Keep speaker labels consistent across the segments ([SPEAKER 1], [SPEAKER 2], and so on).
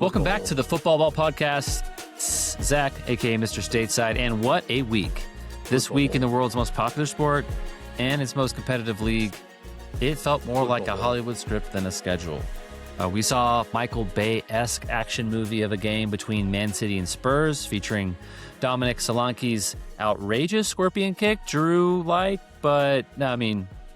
[SPEAKER 1] Welcome back to the Football Ball Podcast. It's Zach, aka Mr. Stateside, and what a week. This week in the world's most popular sport and its most competitive league, it felt more like a Hollywood script than a schedule. We saw Michael Bay-esque action movie of a game between Man City and Spurs, featuring Dominic Solanke's outrageous scorpion kick, Drew-like, but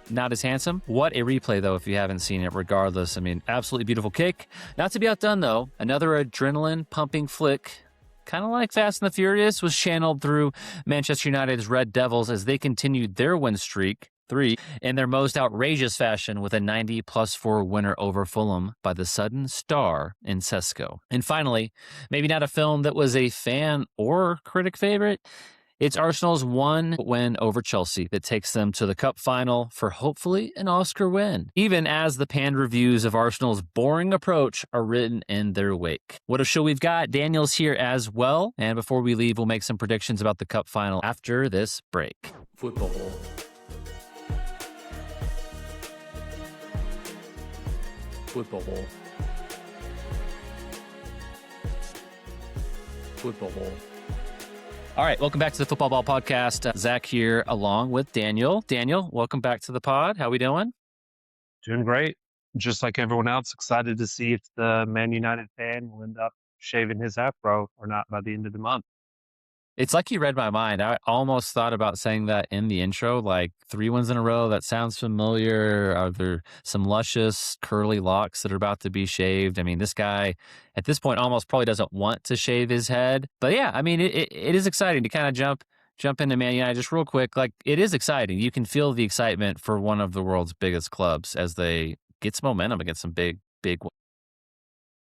[SPEAKER 1] not as handsome. What a replay, though, if you haven't seen it, regardless. Absolutely beautiful kick. Not to be outdone, though, another adrenaline-pumping flick, kind of like Fast and the Furious, was channeled through Manchester United's Red Devils as they continued their win streak, 3, in their most outrageous fashion with a 90+4 winner over Fulham by the sudden star in Sesko. And finally, maybe not a film that was a fan or critic favorite, it's Arsenal's one win over Chelsea that takes them to the Cup final for hopefully an Oscar win, even as the panned reviews of Arsenal's boring approach are written in their wake. What a show we've got. Daniel's here as well. And before we leave, we'll make some predictions about the Cup final after this break.
[SPEAKER 2] Football. Football. Football.
[SPEAKER 1] All right, welcome back to the Football Ball Podcast. Zach here along with Daniel. Daniel, welcome back to the pod. How we doing?
[SPEAKER 3] Doing great. Just like everyone else, excited to see if the Man United fan will end up shaving his afro or not by the end of the month.
[SPEAKER 1] It's like you read my mind. I almost thought about saying that in the intro, like 3 wins in a row. That sounds familiar. Are there some luscious curly locks that are about to be shaved? This guy at this point almost probably doesn't want to shave his head. But yeah, it is exciting to kind of jump into Man United just real quick. Like, it is exciting. You can feel the excitement for one of the world's biggest clubs as they get some momentum against some big.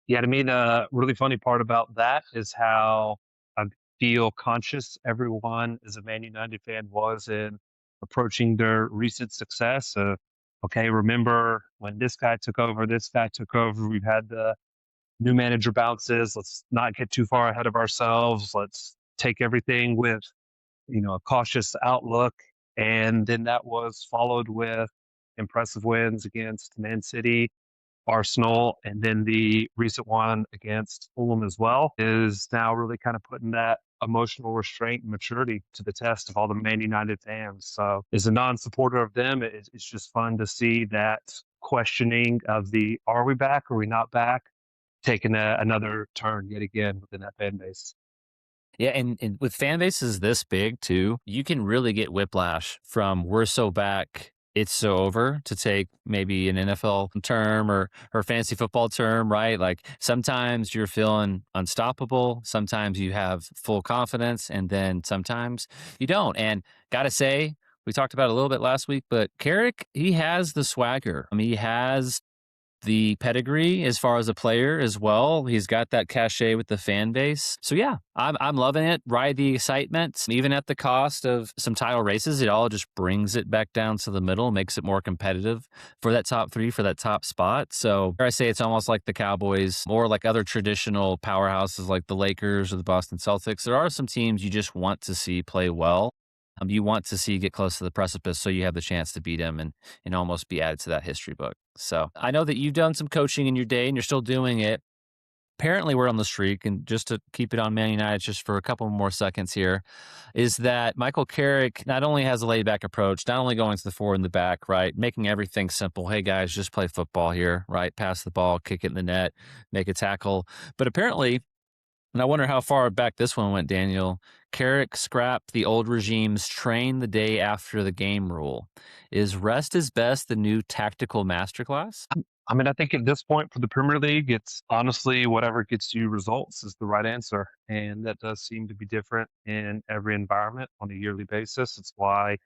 [SPEAKER 3] Yeah, to me, the really funny part about that is how I feel conscious everyone as a Man United fan was in approaching their recent success. Okay, remember when this guy took over, we've had the new manager bounces. Let's not get too far ahead of ourselves. Let's take everything with, a cautious outlook. And then that was followed with impressive wins against Man City, Arsenal, and then the recent one against Fulham as well is now really kind of putting that emotional restraint and maturity to the test of all the Man United fans. So as a non-supporter of them, it's just fun to see that questioning of the, are we back? Are we not back? Taking another turn yet again within that fan base.
[SPEAKER 1] Yeah, and with fan bases this big too, you can really get whiplash from we're so back, it's so over, to take maybe an NFL term or fantasy football term, right? Like, sometimes you're feeling unstoppable, sometimes you have full confidence, and then sometimes you don't. And gotta say, we talked about it a little bit last week, but Carrick, he has the swagger. He has the pedigree as far as a player as well. He's got that cachet with the fan base. So yeah, I'm loving it. Ride the excitement. Even at the cost of some title races, it all just brings it back down to the middle, makes it more competitive for that top 3, for that top spot. So I say it's almost like the Cowboys or like other traditional powerhouses like the Lakers or the Boston Celtics. There are some teams you just want to see play well. You want to see get close to the precipice so you have the chance to beat them and almost be added to that history book. So I know that you've done some coaching in your day and you're still doing it. Apparently we're on the streak, and just to keep it on Man United just for a couple more seconds here, is that Michael Carrick not only has a laid-back approach, not only going to the forward and the back, right, making everything simple. Hey, guys, just play football here, right? Pass the ball, kick it in the net, make a tackle. But apparently, and I wonder how far back this one went, Daniel, Carrick scrapped the old regime's train the day after the game rule. Is rest is best the new tactical masterclass?
[SPEAKER 3] I think at this point for the Premier League, it's honestly whatever gets you results is the right answer. And that does seem to be different in every environment on a yearly basis. It's why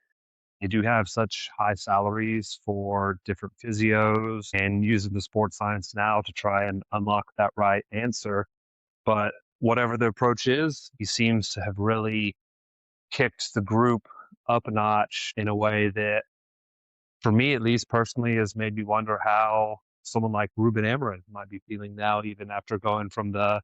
[SPEAKER 3] you do have such high salaries for different physios and using the sports science now to try and unlock that right answer. But whatever the approach is, he seems to have really kicked the group up a notch in a way that, for me at least personally, has made me wonder how someone like Ruben Amorim might be feeling now, even after going from the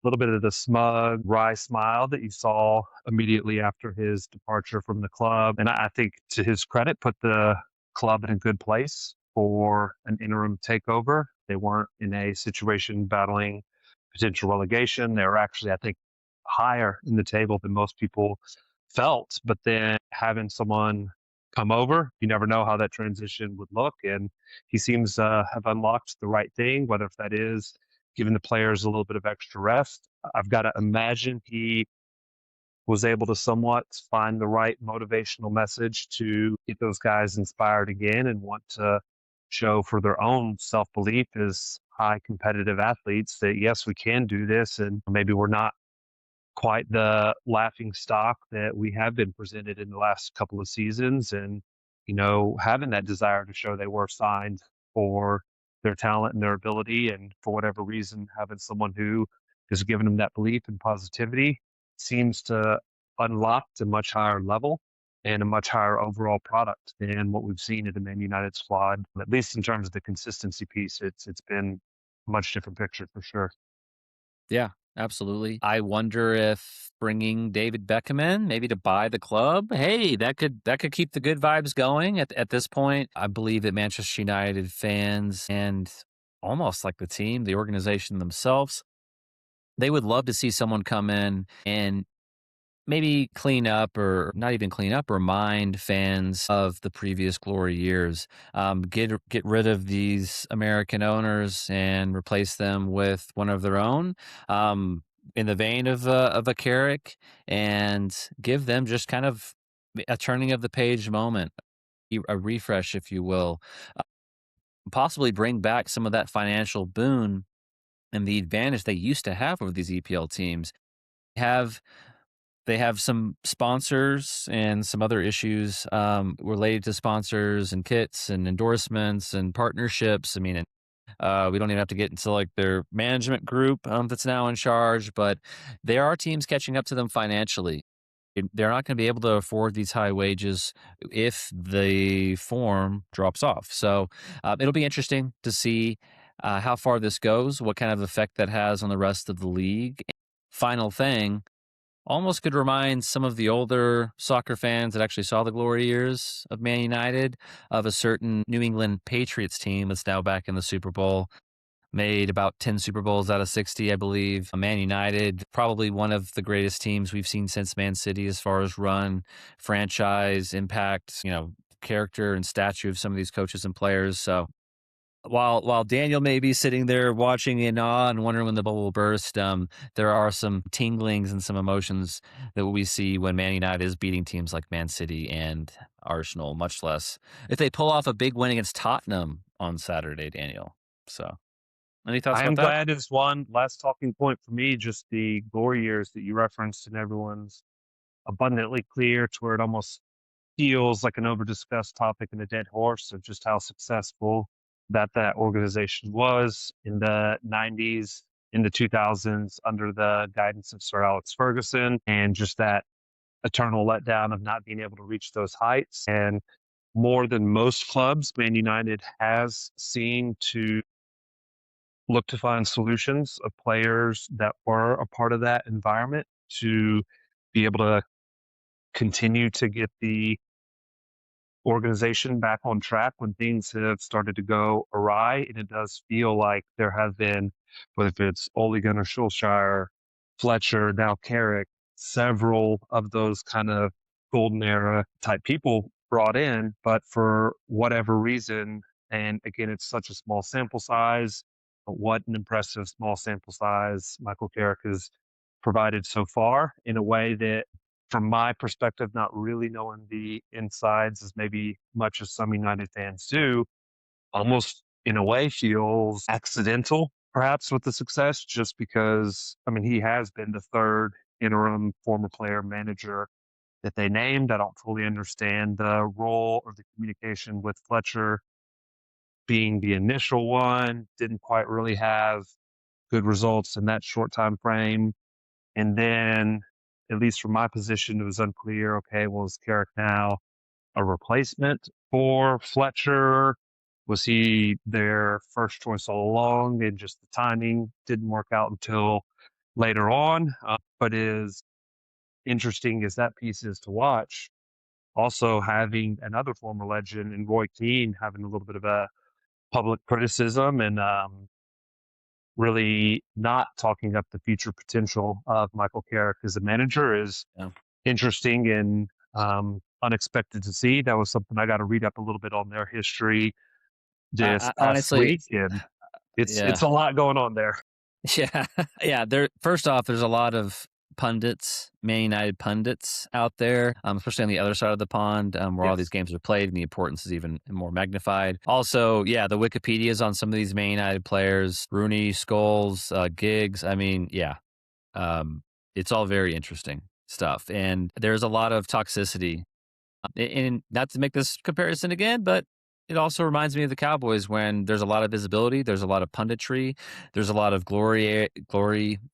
[SPEAKER 3] little bit of the smug, wry smile that you saw immediately after his departure from the club. And I think, to his credit, put the club in a good place for an interim takeover. They weren't in a situation battling potential relegation. They were actually, I think, higher in the table than most people felt. But then having someone come over, you never know how that transition would look. And he seems to have unlocked the right thing, whether if that is giving the players a little bit of extra rest. I've got to imagine he was able to somewhat find the right motivational message to get those guys inspired again and want to show for their own self-belief as high competitive athletes that yes, we can do this, and maybe we're not quite the laughing stock that we have been presented in the last couple of seasons. And, having that desire to show they were signed for their talent and their ability. And for whatever reason, having someone who is giving them that belief and positivity seems to unlock a much higher level and a much higher overall product than what we've seen in the Man United squad. At least in terms of the consistency piece, it's been a much different picture for sure.
[SPEAKER 1] Yeah, absolutely. I wonder if bringing David Beckham in, maybe to buy the club, hey, that could keep the good vibes going. At this point, I believe that Manchester United fans and almost like the team, the organization themselves, they would love to see someone come in and maybe clean up, or not even clean up, remind fans of the previous glory years. Get rid of these American owners and replace them with one of their own, in the vein of a Carrick, and give them just kind of a turning of the page moment, a refresh, if you will. Possibly bring back some of that financial boon and the advantage they used to have over these EPL teams. Have They have some sponsors and some other issues, related to sponsors and kits and endorsements and partnerships. I mean, we don't even have to get into like their management group, that's now in charge, but there are teams catching up to them financially. They're not going to be able to afford these high wages if the form drops off. So it'll be interesting to see how far this goes, what kind of effect that has on the rest of the league. Final thing, almost could remind some of the older soccer fans that actually saw the glory years of Man United of a certain New England Patriots team that's now back in the Super Bowl. Made about 10 Super Bowls out of 60, I believe. Man United, probably one of the greatest teams we've seen since Man City as far as run, franchise, impact, character and stature of some of these coaches and players. So while Daniel may be sitting there watching in awe and wondering when the bubble will burst, there are some tinglings and some emotions that we see when Man United is beating teams like Man City and Arsenal, much less if they pull off a big win against Tottenham on Saturday, Daniel. So, any thoughts
[SPEAKER 3] I
[SPEAKER 1] about
[SPEAKER 3] am
[SPEAKER 1] that?
[SPEAKER 3] glad as one last talking point for me, just the glory years that you referenced, and everyone's abundantly clear to where it almost feels like an over discussed topic and a dead horse of just how successful that organization was in the 90s, in the 2000s, under the guidance of Sir Alex Ferguson, and just that eternal letdown of not being able to reach those heights. And more than most clubs, Man United has seen to look to find solutions of players that were a part of that environment to be able to continue to get the organization back on track when things have started to go awry. And it does feel like there have been, whether it's Ole Gunnar Solskjaer, Fletcher, now Carrick, several of those kind of golden era type people brought in, but for whatever reason, and again, it's such a small sample size, but what an impressive small sample size Michael Carrick has provided so far in a way that, from my perspective, not really knowing the insides as maybe much as some United fans do, almost in a way feels accidental, perhaps, with the success, just because, I mean, he has been the third interim former player manager that they named. I don't fully understand the role or the communication with Fletcher being the initial one, didn't quite really have good results in that short time frame. And then, at least from my position, it was unclear. Okay, well, is Carrick now a replacement for Fletcher? Was he their first choice all along, and just the timing didn't work out until later on? But is interesting as that piece is to watch, also having another former legend in Roy Keane having a little bit of a public criticism and really not talking up the future potential of Michael Carrick as a manager is
[SPEAKER 1] Yeah.
[SPEAKER 3] interesting and unexpected to see. That was something I got to read up a little bit on their history this past
[SPEAKER 1] Honestly,
[SPEAKER 3] week, and it's
[SPEAKER 1] yeah.
[SPEAKER 3] a lot going on there.
[SPEAKER 1] Yeah. Yeah. First off, there's a lot of pundits, Man United pundits out there, especially on the other side of the pond, where all these
[SPEAKER 3] Yes.
[SPEAKER 1] games are played and the importance is even more magnified. Also, yeah, the Wikipedias on some of these Man United players, Rooney, Scholes, Giggs. I mean, yeah, um, it's all very interesting stuff. And there's a lot of toxicity. And not to make this comparison again, but it also reminds me of the Cowboys when there's a lot of visibility, there's a lot of punditry, there's a lot of glory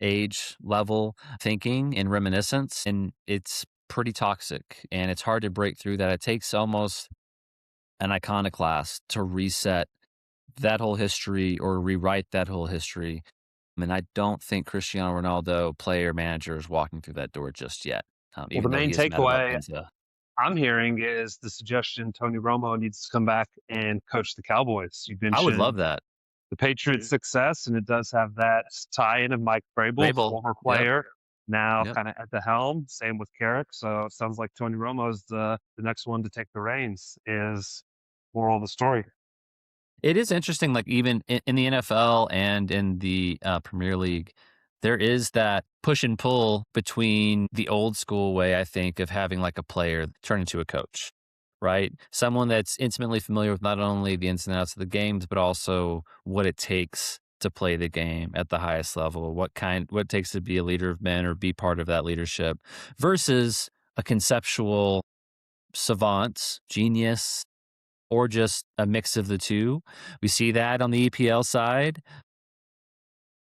[SPEAKER 1] age level thinking and reminiscence, and it's pretty toxic. And it's hard to break through that. It takes almost an iconoclast to reset that whole history or rewrite that whole history. And I don't think Cristiano Ronaldo, player manager, is walking through that door just yet.
[SPEAKER 3] Well, the
[SPEAKER 1] Even though
[SPEAKER 3] main
[SPEAKER 1] he is mad about
[SPEAKER 3] takeaway
[SPEAKER 1] Enzo.
[SPEAKER 3] I'm hearing is the suggestion Tony Romo needs to come back and coach the Cowboys. You
[SPEAKER 1] I would
[SPEAKER 3] mentioned
[SPEAKER 1] love that.
[SPEAKER 3] the Patriots' success, and it does have that tie-in of Mike Vrabel,
[SPEAKER 1] Vrabel.
[SPEAKER 3] former
[SPEAKER 1] Yep.
[SPEAKER 3] player, now
[SPEAKER 1] Yep.
[SPEAKER 3] kind of at the helm. Same with Carrick. So it sounds like Tony Romo is the next one to take the reins. Is moral of the story.
[SPEAKER 1] It is interesting, like even in the NFL and in the Premier League, there is that push and pull between the old school way, I think, of having like a player turn into a coach, right? Someone that's intimately familiar with not only the ins and outs of the games, but also what it takes to play the game at the highest level, what it takes to be a leader of men or be part of that leadership versus a conceptual savant, genius, or just a mix of the two. We see that on the EPL side.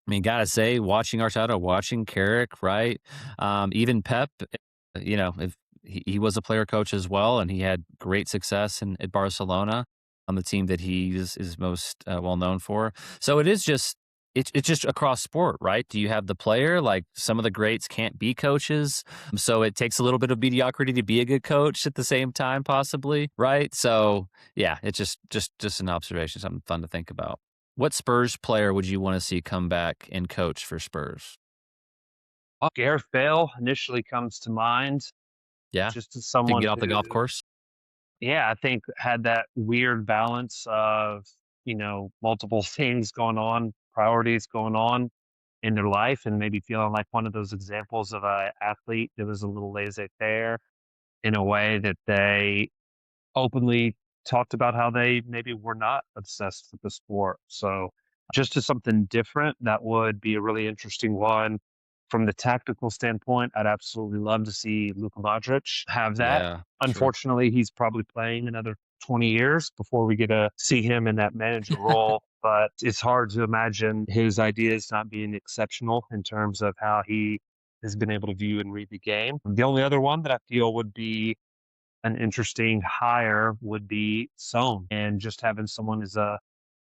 [SPEAKER 1] I mean, gotta say, watching Arteta, watching Carrick, right? Even Pep, if he was a player coach as well, and he had great success at Barcelona on the team that he is most well known for. So it is just it's just across sport, right? Do you have the player? Like some of the greats can't be coaches, so it takes a little bit of mediocrity to be a good coach at the same time, possibly, right? So yeah, it's just an observation, something fun to think about. What Spurs player would you want to see come back and coach for Spurs?
[SPEAKER 3] Gareth Bale initially comes to mind,
[SPEAKER 1] Yeah,
[SPEAKER 3] just as
[SPEAKER 1] to
[SPEAKER 3] someone
[SPEAKER 1] get off the golf
[SPEAKER 3] who,
[SPEAKER 1] course.
[SPEAKER 3] yeah, I think had that weird balance of, multiple things going on, priorities going on in their life, and maybe feeling like one of those examples of a athlete that was a little laissez-faire in a way that they openly talked about how they maybe were not obsessed with the sport. So just as something different, that would be a really interesting one. From the tactical standpoint, I'd absolutely love to see Luka Modric have that.
[SPEAKER 1] Yeah, sure.
[SPEAKER 3] Unfortunately, he's probably playing another 20 years before we get to see him in that manager role. But it's hard to imagine his ideas not being exceptional in terms of how he has been able to view and read the game. The only other one that I feel would be an interesting hire would be Sohn, and just having someone as a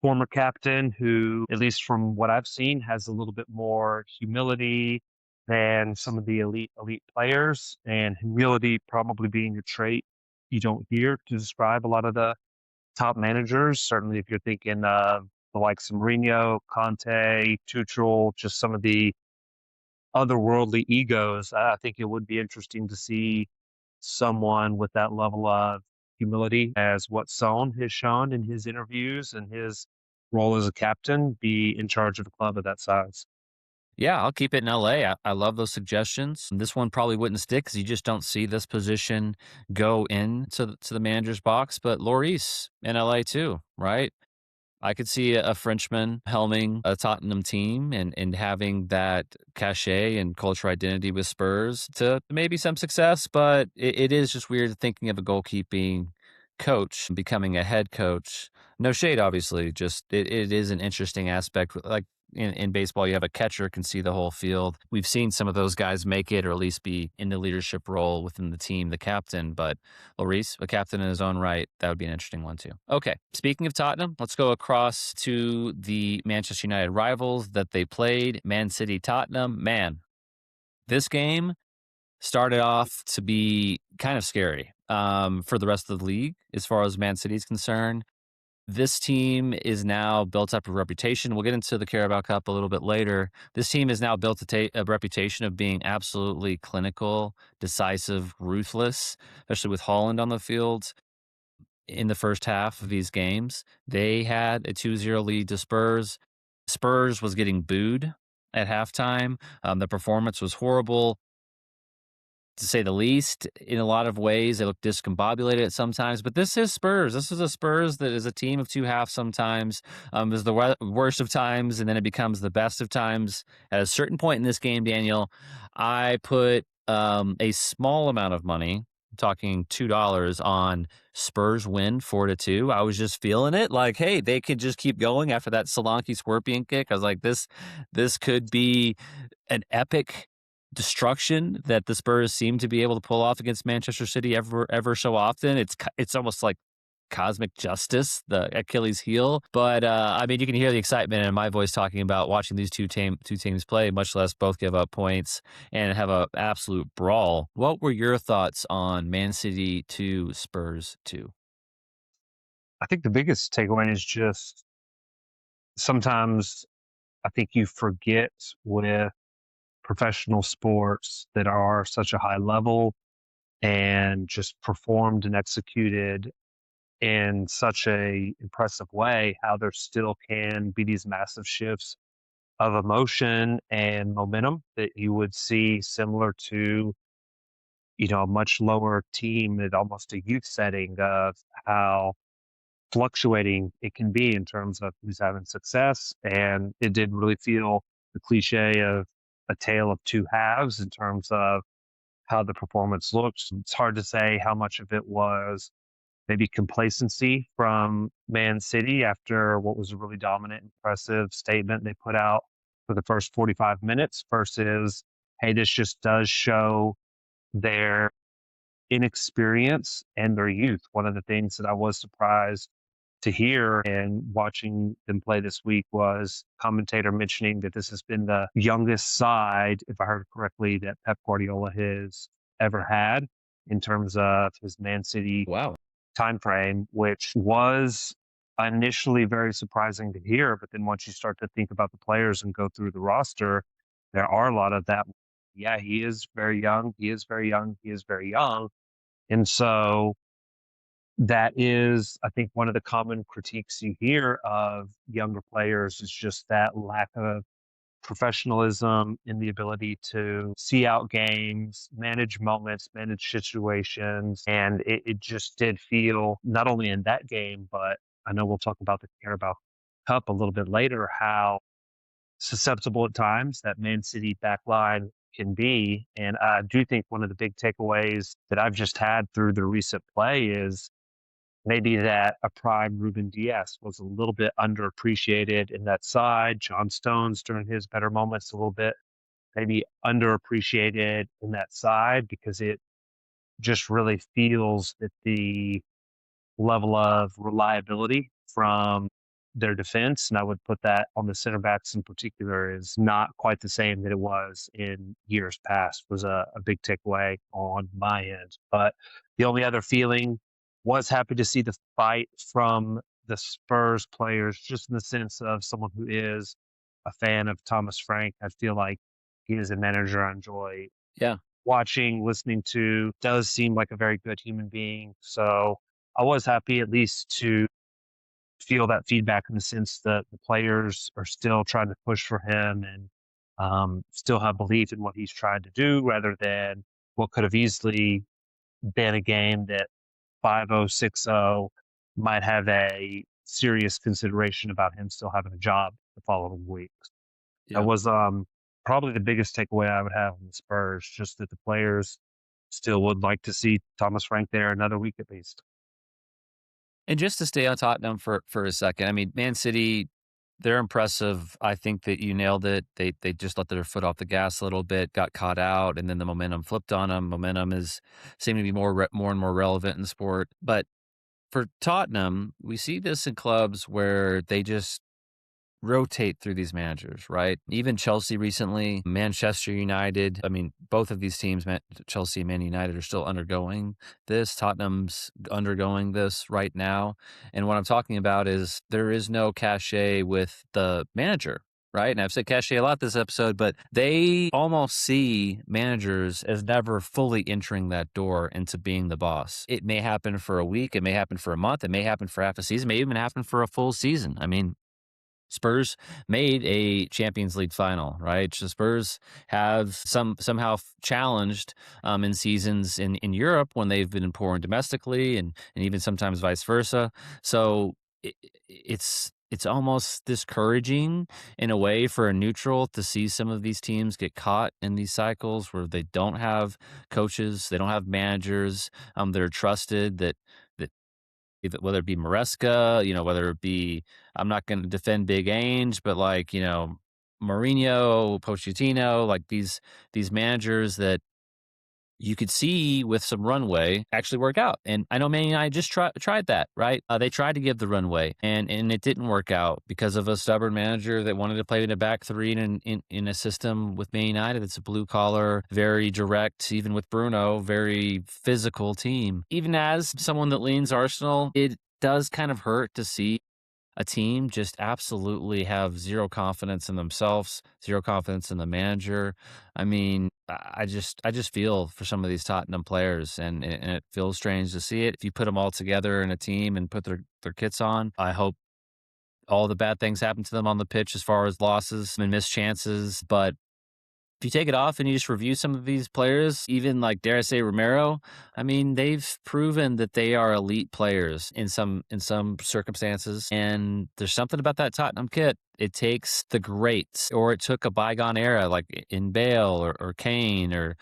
[SPEAKER 3] former captain who, at least from what I've seen, has a little bit more humility than some of the elite players, and humility probably being a trait you don't hear to describe a lot of the top managers. Certainly, if you're thinking of the likes of Mourinho, Conte, Tuchel, just some of the otherworldly egos, I think it would be interesting to see someone with that level of humility as what Son has shown in his interviews and his role as a captain be in charge of a club of that size.
[SPEAKER 1] Yeah, I'll keep it in LA. I love those suggestions. This one probably wouldn't stick because you just don't see this position go to the manager's box. But Lloris in LA too, right? I could see a Frenchman helming a Tottenham team and having that cachet and culture identity with Spurs to maybe some success, but it is just weird thinking of a goalkeeping coach becoming a head coach. No shade, obviously. Just it is an interesting aspect. Like in baseball, you have a catcher can see the whole field. We've seen some of those guys make it or at least be in the leadership role within the team, the captain. But Lloris, a captain in his own right, that would be an interesting one too. Okay, speaking of Tottenham, let's go across to the Manchester United rivals that they played, Man City Tottenham. Man, this game started off to be kind of scary for the rest of the league as far as Man City is concerned. This team is now built up a reputation. We'll get into the Carabao Cup a little bit later. This team has now built a reputation of being absolutely clinical, decisive, ruthless, especially with Holland on the field in the first half of these games. They had a 2-0 lead to Spurs. Spurs was getting booed at halftime. The performance was horrible, to say the least. In a lot of ways, they look discombobulated at sometimes, but this is Spurs. This is a Spurs that is a team of two halves sometimes. Is the worst of times, and then it becomes the best of times. At a certain point in this game, Daniel, I put a small amount of money, talking $2, on Spurs win 4-2. I was just feeling it, like, hey, they could just keep going after that Solanke scorpion kick. I was like, this could be an epic destruction that the Spurs seem to be able to pull off against Manchester City ever so often. It's almost like cosmic justice, the Achilles heel. But I mean, you can hear the excitement in my voice talking about watching these two teams play, much less both give up points and have an absolute brawl. What were your thoughts on Man City 2, Spurs 2?
[SPEAKER 3] I think the biggest takeaway is just sometimes I think you forget with professional sports that are such a high level and just performed and executed in such a impressive way, how there still can be these massive shifts of emotion and momentum that you would see similar to, a much lower team at almost a youth setting, of how fluctuating it can be in terms of who's having success. And it did really feel the cliche of a tale of two halves in terms of how the performance looked. It's hard to say how much of it was maybe complacency from Man City after what was a really dominant, impressive statement they put out for the first 45 minutes versus, hey, this just does show their inexperience and their youth. One of the things that I was surprised to hear and watching them play this week was commentator mentioning that this has been the youngest side, if I heard correctly, that Pep Guardiola has ever had in terms of his Man City
[SPEAKER 1] Wow.
[SPEAKER 3] time frame, which was initially very surprising to hear. But then once you start to think about the players and go through the roster, there are a lot of that. Yeah, he is very young. He is very young. He is very young. And so that is, I think, one of the common critiques you hear of younger players is just that lack of professionalism in the ability to see out games, manage moments, manage situations. And it just did feel, not only in that game, but I know we'll talk about the Carabao Cup a little bit later, how susceptible at times that Man City backline can be. And I do think one of the big takeaways that I've just had through the recent play is maybe that a prime Ruben Diaz was a little bit underappreciated in that side. John Stones during his better moments a little bit maybe underappreciated in that side because it just really feels that the level of reliability from their defense, and I would put that on the center backs in particular, is not quite the same that it was in years past, was a big takeaway on my end. But the only other feeling was happy to see the fight from the Spurs players, just in the sense of someone who is a fan of Thomas Frank. I feel like he is a manager I enjoy
[SPEAKER 1] Yeah.
[SPEAKER 3] watching, listening to, does seem like a very good human being. So I was happy at least to feel that feedback in the sense that the players are still trying to push for him and still have belief in what he's trying to do rather than what could have easily been a game that 5-0, 6-0 might have a serious consideration about him still having a job the following week. That
[SPEAKER 1] Yeah.
[SPEAKER 3] was probably the biggest takeaway I would have from the Spurs, just that the players still would like to see Thomas Frank there another week at least.
[SPEAKER 1] And just to stay on Tottenham for a second, I mean, Man City, they're impressive. I think that you nailed it. They just let their foot off the gas a little bit, got caught out, and then the momentum flipped on them. Momentum is seeming to be more and more relevant in the sport. But for Tottenham, we see this in clubs where they just rotate through these managers, right? Even Chelsea recently, Manchester United. I mean, both of these teams, Chelsea and Man United, are still undergoing this. Tottenham's undergoing this right now. And what I'm talking about is there is no cachet with the manager, right? And I've said cachet a lot this episode, but they almost see managers as never fully entering that door into being the boss. It may happen for a week, it may happen for a month, it may happen for half a season, it may even happen for a full season. I mean, Spurs made a Champions League final, right? So Spurs have somehow challenged in seasons in Europe when they've been poor domestically, and even sometimes vice versa. So it's almost discouraging in a way for a neutral to see some of these teams get caught in these cycles where they don't have coaches, they don't have managers that are trusted, that whether it be Maresca, whether it be, I'm not going to defend Big Ainge, but like, Mourinho, Pochettino, like these managers that you could see with some runway actually work out. And I know Man United just tried that, right? They tried to give the runway, and it didn't work out because of a stubborn manager that wanted to play in a back three in a system with Man United. It's a blue collar, very direct, even with Bruno, very physical team. Even as someone that leans Arsenal, it does kind of hurt to see a team just absolutely have zero confidence in themselves, zero confidence in the manager. I mean, I just feel for some of these Tottenham players, and it feels strange to see it. If you put them all together in a team and put their kits on, I hope all the bad things happen to them on the pitch as far as losses and missed chances. But if you take it off and you just review some of these players, even like, dare I say, Romero, I mean, they've proven that they are elite players in some circumstances. And there's something about that Tottenham kit. It takes the greats, or it took a bygone era like in Bale or Kane or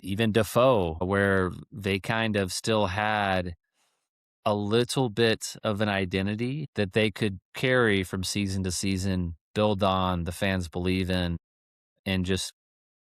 [SPEAKER 1] even Defoe, where they kind of still had a little bit of an identity that they could carry from season to season, build on, the fans believe in, and just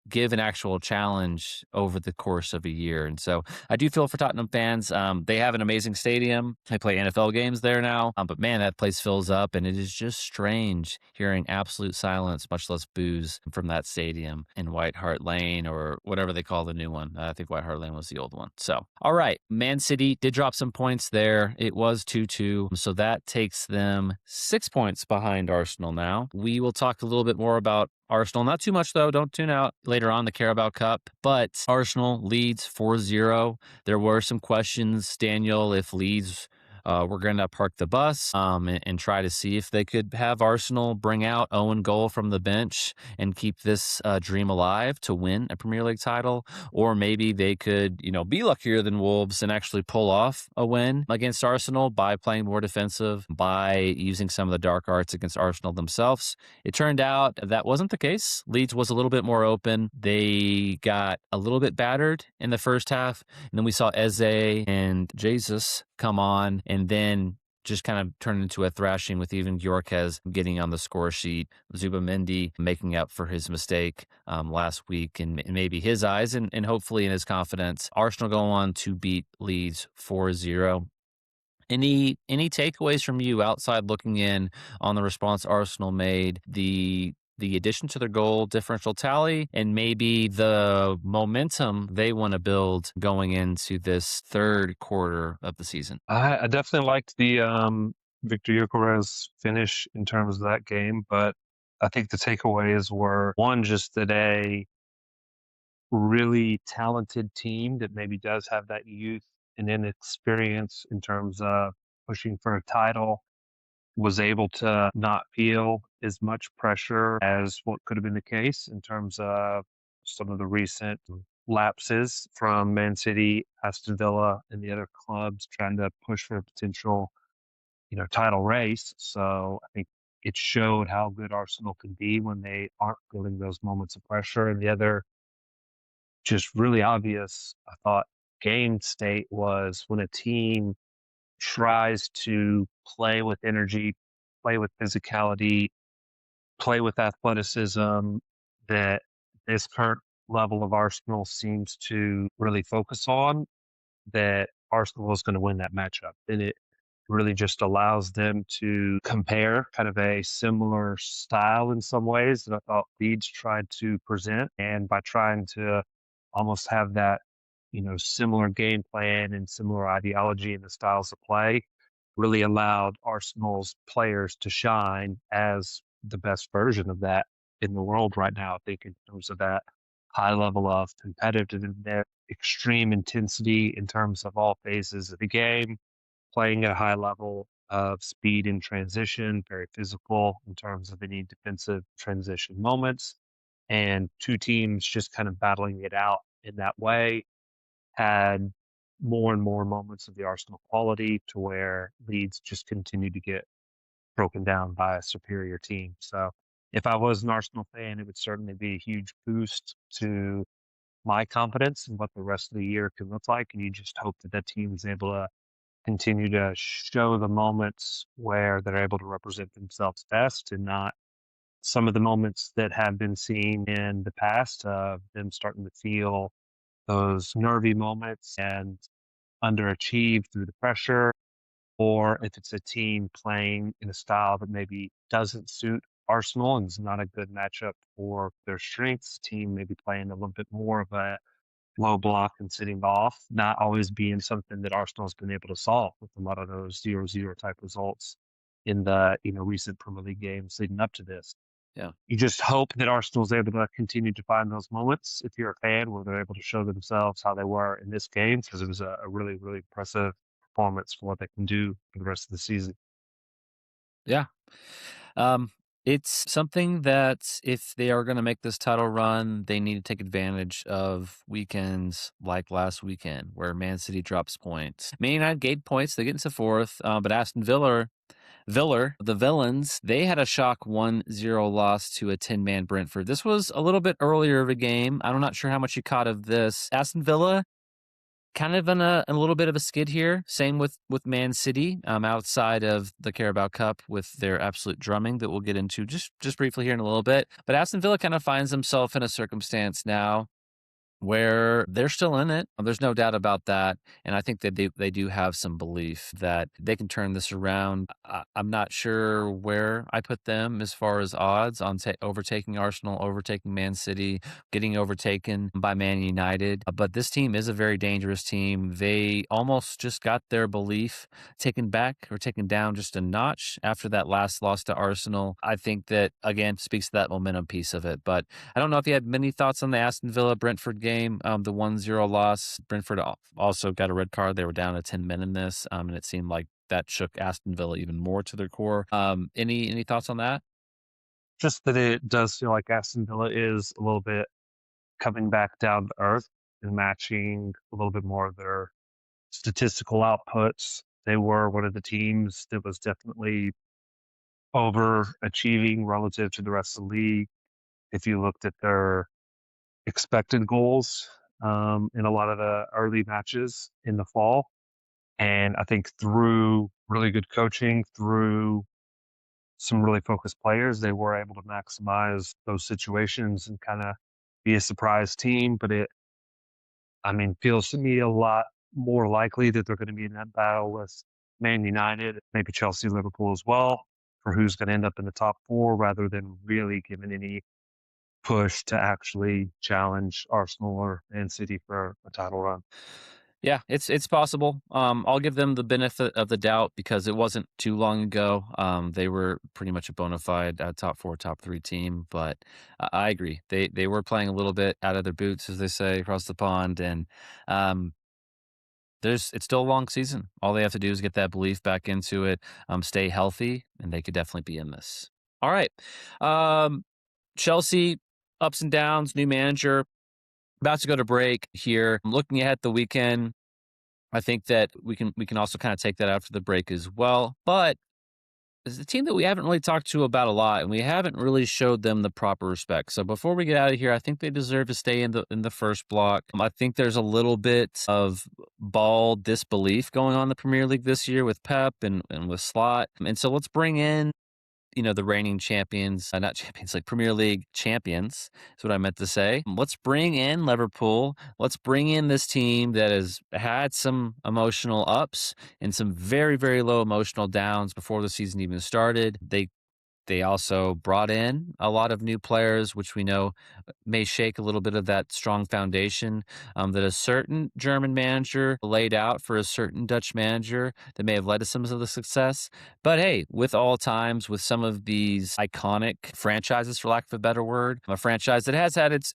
[SPEAKER 1] give an actual challenge over the course of a year. And so I do feel for Tottenham fans. They have an amazing stadium. They play NFL games there now. But man, that place fills up, and it is just strange hearing absolute silence, much less boos, from that stadium in White Hart Lane, or whatever they call the new one. I think White Hart Lane was the old one. So, all right. Man City did drop some points there. It was 2-2. So that takes them 6 points behind Arsenal now. We will talk a little bit more about Arsenal. Not too much, though. Don't tune out later on the Carabao Cup. But Arsenal leads 4-0. There were some questions, Daniel, if Leeds were going to park the bus and try to see if they could have Arsenal bring out Owen goal from the bench and keep this dream alive to win a Premier League title. Or maybe they could, be luckier than Wolves and actually pull off a win against Arsenal by playing more defensive, by using some of the dark arts against Arsenal themselves. It turned out that wasn't the case. Leeds was a little bit more open. They got a little bit battered in the first half, and then we saw Eze and Jesus come on, and then just kind of turned into a thrashing with even Yorkes getting on the score sheet, Zubamendi making up for his mistake last week, and maybe his eyes and hopefully in his confidence. Arsenal go on to beat Leeds 4-0. Any takeaways from you outside looking in on the response Arsenal made, the addition to their goal differential tally, and maybe the momentum they want to build going into this third quarter of the season?
[SPEAKER 3] I definitely liked the Victor Gyökeres finish in terms of that game, but I think the takeaways were, one, just that a really talented team that maybe does have that youth and inexperience in terms of pushing for a title was able to not feel as much pressure as what could have been the case in terms of some of the recent lapses from Man City, Aston Villa, and the other clubs trying to push for a potential, title race. So I think it showed how good Arsenal can be when they aren't feeling those moments of pressure. And the other, just really obvious, I thought, game state was when a team tries to play with energy, play with physicality, play with athleticism, that this current level of Arsenal seems to really focus on, that Arsenal is going to win that matchup. And really just allows them to compare kind of a similar style in some ways that I thought Leeds tried to present. And by trying to almost have that, similar game plan and similar ideology in the styles of play, really allowed Arsenal's players to shine as the best version of that in the world right now. I think in terms of that high level of competitiveness, extreme intensity in terms of all phases of the game, playing at a high level of speed and transition, very physical in terms of any defensive transition moments, and two teams just kind of battling it out in that way had more and more moments of the Arsenal quality to where Leeds just continued to get broken down by a superior team. So if I was an Arsenal fan, it would certainly be a huge boost to my confidence in what the rest of the year can look like. And you just hope that that team is able to continue to show the moments where they're able to represent themselves best and not some of the moments that have been seen in the past of them starting to feel those nervy moments and underachieve through the pressure, or if it's a team playing in a style that maybe doesn't suit Arsenal and is not a good matchup for their strengths, team maybe playing a little bit more of a low block and sitting off, not always being something that Arsenal's been able to solve with a lot of those 0-0 type results in the recent Premier League games leading up to this.
[SPEAKER 1] Yeah.
[SPEAKER 3] You just hope that Arsenal's able to continue to find those moments, if you're a fan, where they're able to show themselves how they were in this game, because it was a really, really impressive performance for what they can do for the rest of the season.
[SPEAKER 1] Yeah. Um, it's something that if they are going to make this title run, they need to take advantage of weekends like last weekend where Man City drops points. Man United gained points. They get into fourth, but Aston the Villains, they had a shock 1-0 loss to a 10-man Brentford. This was a little bit earlier of a game. I'm not sure how much you caught of this. Aston Villa kind of in a little bit of a skid here. Same with Man City, outside of the Carabao Cup with their absolute drumming that we'll get into just briefly here in a little bit. But Aston Villa kind of finds himself in a circumstance now where they're still in it. There's no doubt about that. And I think that they do have some belief that they can turn this around. I'm not sure where I put them as far as odds on overtaking Arsenal, overtaking Man City, getting overtaken by Man United. But this team is a very dangerous team. They almost just got their belief taken back or taken down just a notch after that last loss to Arsenal. I think that, again, speaks to that momentum piece of it. But I don't know if you had many thoughts on the Aston Villa-Brentford game, the 1-0 loss. Brentford also got a red card. They were down to 10 men in this, and it seemed like that shook Aston Villa even more to their core. Any thoughts on that?
[SPEAKER 3] Just that it does feel like Aston Villa is a little bit coming back down to earth and matching a little bit more of their statistical outputs. They were one of the teams that was definitely overachieving relative to the rest of the league. If you looked at their expected goals in a lot of the early matches in the fall. And I think through really good coaching, through some really focused players, they were able to maximize those situations and kind of be a surprise team. But feels to me a lot more likely that they're going to be in that battle with Man United, maybe Chelsea, Liverpool as well, for who's going to end up in the top four rather than really giving any push to actually challenge Arsenal or Man City for a title run.
[SPEAKER 1] Yeah, it's possible. I'll give them the benefit of the doubt because it wasn't too long ago. They were pretty much a bona fide top four, top three team. But I agree, they were playing a little bit out of their boots, as they say, across the pond. And it's still a long season. All they have to do is get that belief back into it, stay healthy, and they could definitely be in this. All right, Chelsea, ups and downs, new manager. About to go to break here. Looking ahead the weekend, I think that we can also kind of take that after the break as well. But it's a team that we haven't really talked to about a lot, and we haven't really showed them the proper respect. So before we get out of here, I think they deserve to stay in the first block. I think there's a little bit of bald disbelief going on in the Premier League this year with Pep and with Slot. And so let's bring in the reigning champions, not champions, like Premier League champions is what I meant to say. Let's bring in Liverpool. Let's bring in this team that has had some emotional ups and some very, very low emotional downs before the season even started. They also brought in a lot of new players, which we know may shake a little bit of that strong foundation that a certain German manager laid out for a certain Dutch manager that may have led to some of the success. But hey, with all times, with some of these iconic franchises, for lack of a better word, a franchise that has had its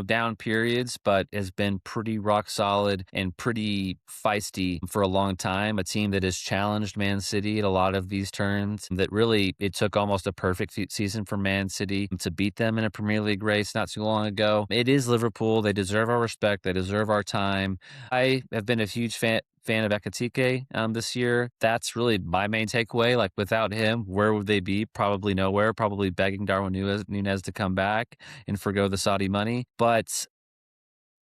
[SPEAKER 1] down periods, but has been pretty rock solid and pretty feisty for a long time. A team that has challenged Man City at a lot of these turns. That really it took almost a perfect season for Man City to beat them in a Premier League race not too long ago. It is Liverpool. They deserve our respect. They deserve our time. I have been a huge fan of Ekatike this year. That's really my main takeaway. Like without him, where would they be? Probably nowhere. Probably begging Darwin Nunez to come back and forgo the Saudi money. But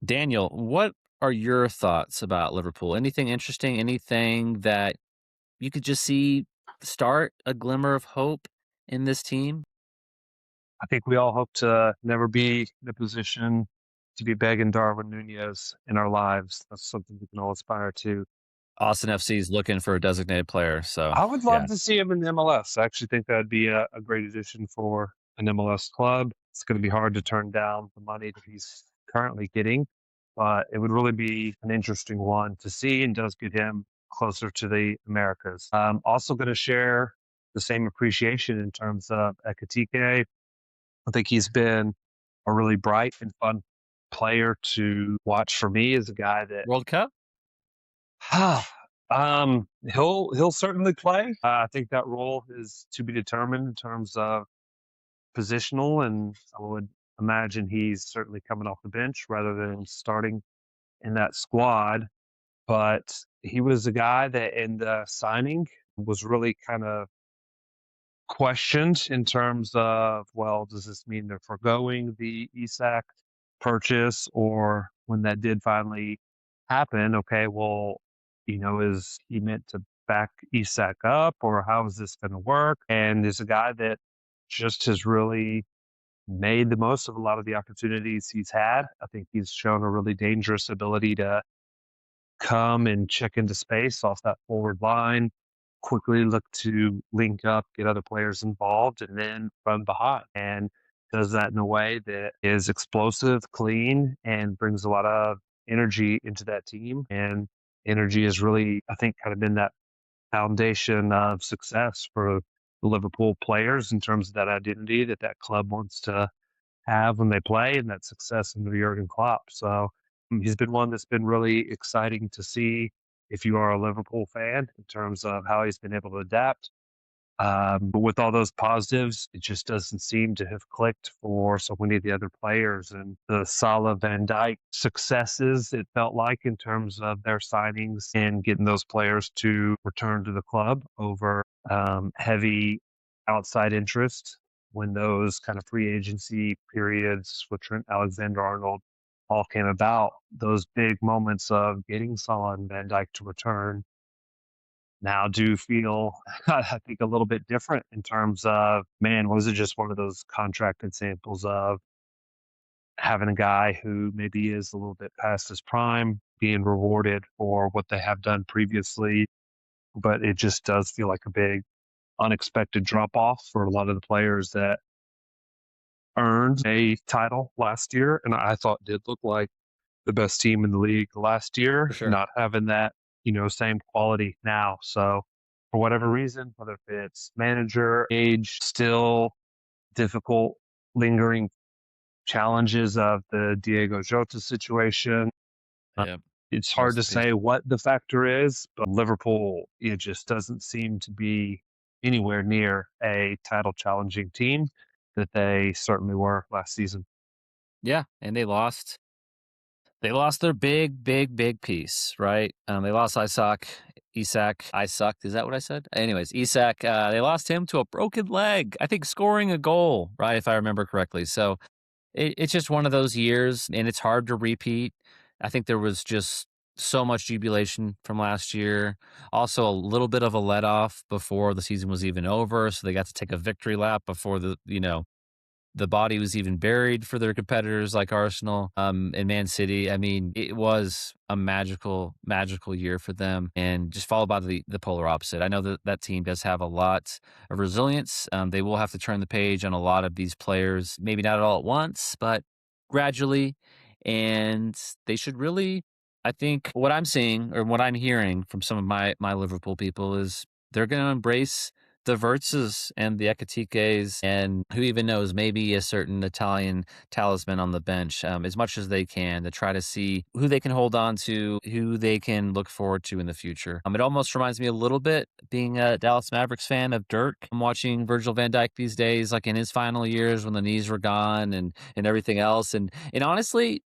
[SPEAKER 1] Daniel, what are your thoughts about Liverpool? Anything interesting? Anything that you could just see start a glimmer of hope in this team?
[SPEAKER 3] I think we all hope to never be in a position to be begging Darwin Nunez in our lives. That's something we can all aspire to.
[SPEAKER 1] Austin FC is looking for a designated player. So,
[SPEAKER 3] I would
[SPEAKER 1] yeah.
[SPEAKER 3] love to see him in the MLS. I actually think that'd be a great addition for an MLS club. It's going to be hard to turn down the money that he's currently getting, but it would really be an interesting one to see and does get him closer to the Americas. I'm also going to share the same appreciation in terms of Ekatike. I think he's been a really bright and fun player to watch for me as a guy that
[SPEAKER 1] World Cup?
[SPEAKER 3] he'll certainly play. I think that role is to be determined in terms of positional, and I would imagine he's certainly coming off the bench rather than starting in that squad. But he was a guy that in the signing was really kind of questioned in terms of, well, does this mean they're foregoing the Isak purchase? Or when that did finally happen, okay, well, is he meant to back Isak up or how is this going to work? And there's a guy that just has really made the most of a lot of the opportunities he's had. I think he's shown a really dangerous ability to come and check into space off that forward line, quickly look to link up, get other players involved, and then run behind. And does that in a way that is explosive, clean, and brings a lot of energy into that team. And energy has really, I think, kind of been that foundation of success for the Liverpool players in terms of that identity that that club wants to have when they play and that success under Jurgen Klopp. So he's been one that's been really exciting to see if you are a Liverpool fan in terms of how he's been able to adapt. But with all those positives, it just doesn't seem to have clicked for so many of the other players. And the Salah Van Dijk successes, it felt like, in terms of their signings and getting those players to return to the club over heavy outside interest when those kind of free agency periods with Trent Alexander-Arnold all came about. Those big moments of getting Salah and Van Dijk to return now do feel, I think, a little bit different in terms of, man, was it just one of those contract examples of having a guy who maybe is a little bit past his prime being rewarded for what they have done previously, but it just does feel like a big unexpected drop off for a lot of the players that earned a title last year, and I thought did look like the best team in the league last year,
[SPEAKER 1] For sure.
[SPEAKER 3] not having that, same quality now. So for whatever reason, whether it's manager, age, still difficult, lingering challenges of the Diego Jota situation. Uh,
[SPEAKER 1] Yeah.
[SPEAKER 3] It's hard to say what the factor is, but Liverpool, it just doesn't seem to be anywhere near a title challenging team that they certainly were last season.
[SPEAKER 1] Yeah. And they lost. They lost their big, big, big piece, right? They lost Isak. Isak. Is that what I said? Anyways, Isak. They lost him to a broken leg. I think scoring a goal, right? If I remember correctly. So it's just one of those years, and it's hard to repeat. I think there was just so much jubilation from last year. Also, a little bit of a let off before the season was even over. So they got to take a victory lap before the body was even buried for their competitors like Arsenal and Man City. I mean, it was a magical, magical year for them, and just followed by the polar opposite. I know that that team does have a lot of resilience. They will have to turn the page on a lot of these players, maybe not all at once, but gradually. And they should really, I think, what I'm seeing or what I'm hearing from some of my Liverpool people is they're going to embrace the Vertzes and the Ekatikes, and who even knows, maybe a certain Italian talisman on the bench, as much as they can to try to see who they can hold on to, who they can look forward to in the future. It almost reminds me a little bit, being a Dallas Mavericks fan, of Dirk. I'm watching Virgil van Dijk these days, like in his final years when the knees were gone and everything else. And honestly,